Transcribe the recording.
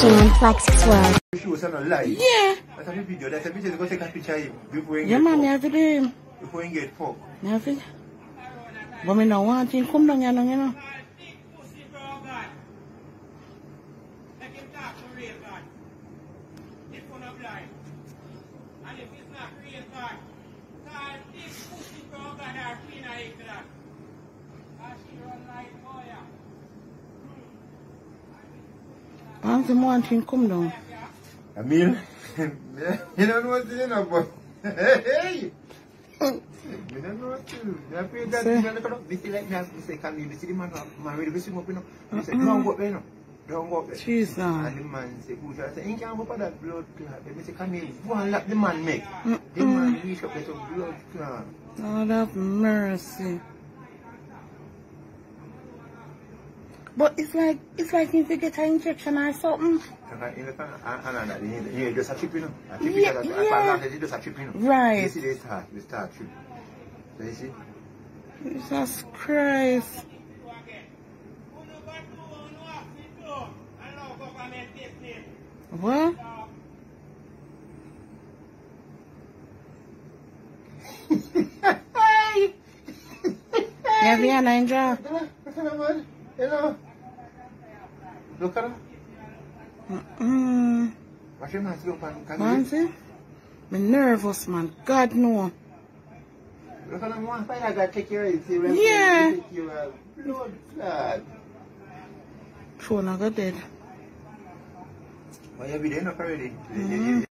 watching on Flex's World. Yeah. That's a video. That's a video. Go take a picture of him before he Yeah, get man, fucked. you have to do him. Before he get fucked. You have to. But me no want him come down here, you know. I want him come down. Emil, you don't know what to do now, boy. Hey! You don't know what to do. You have to that. You don't know. This is like me. This is can you see the man? Man, really, this is up, you know. He said, "Don't go up there, no. Don't go up there." Jesus. And the man said, "Who shall I say? He can't go for that blood clot." They say, "Can you go and let the man make?" The man reach up there to blood clot. Lord have mercy. But it's like if you get an injection or something. You just a trip, you know. A trip, Yeah. you just a trip, you know. Right. You see, they start trip. So you see? Jesus Christ. What? Yeah, Vienna, Angel. Hello. Look at him. Watch him hands look and Man, see? I'm nervous, man. God, no. look at him. One fight I gotta take care of you. Yeah. Take you blood clot. Phone I got dead. Why you be there not already?